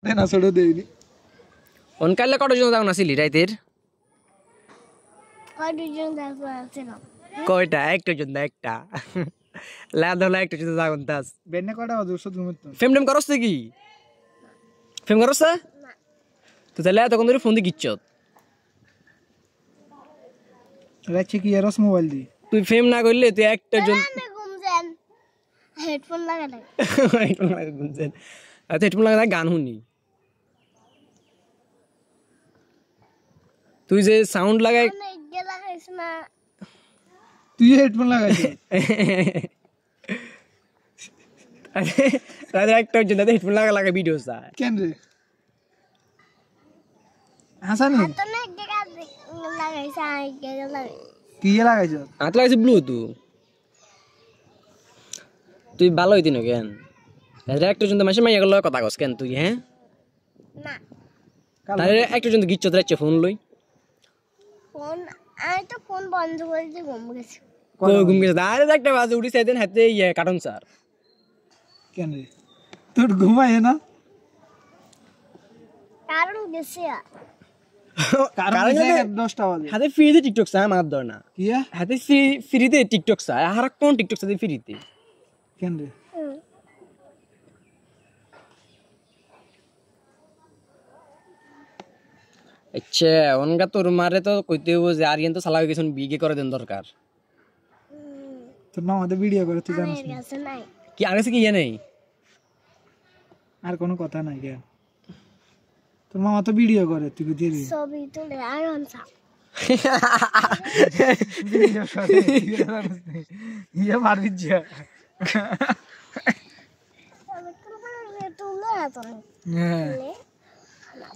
না ছোট দেইনি কোন কালে কত জন যাও নাছিলি রাইতের কয়টা একটা জন না একটা লাদ হলো একটা জন যাও দাস বেনে কয়টা বাজে ওষুধ ঘুমতো ফেম টেম করছ কি ফেম করছ না তো তাহলে তখন ধরে ফোন দি গিচ্ছত রাইছে কি এরস মোবাইল দি তুই ফেম না করলে তুই একটা জন হেডফোন লাগা নাই হেডফোন লাগা গুনছেন আচ্ছা হেডফোন লাগা গান শুনি তুই যে সাউন্ড লাগাই লাগাইছ না তুই হেডফোন লাগাইছিস আরে রাতে একটা জন হেডফোন লাগা ভিডিও চায় কেন রে হাসানি তো না জায়গা লাগাইছ আই গেল লাগাই কি লাগাইছ হাত লাগাইছে ব্লুটুথ তুই ভালো হইতি না কেন রাতে একটা জন মাসে মাইয়া গেল কথা কস কেন তুই হ্যাঁ না তাহলে একটা জন গিচ্ছত রাচ্ছে ফোন লই ফোন আমি তো ফোন বন্ধ করে দিয়ে ঘুম গেছি কই ঘুম গেছে আরে একটা বাজে উঠি সাইদেন হাতে ইয়ে কার্টুন স্যার কেন রে তোর ঘুমায় না কারণ গেছে কারণ 10টা বাজে হাতে ফ্রিতে টিকটক চায় আমার ধর না কি হাতে ফ্রিতে টিকটক চায় আর কোন টিকটক চায় ফ্রিতে কেন রে আচ্ছা অনগা তোর মারে তো কইতে হইব যে আরিয়ান তো সালা গেছন বিয়ে করে দেন দরকার তোর নাম আমাদের ভিডিও করে তুই জানিস না গেছে নাই কি আগে কি ইয়ে নেই আর কোনো কথা নাই কেন তোর মামা তো ভিডিও করে তুই কি দিবি ছবি তুলে আয়ন সাপ ভিডিও করে ইয়ে মারবি যা ছবি তুলে তুলে তো হ্যাঁ না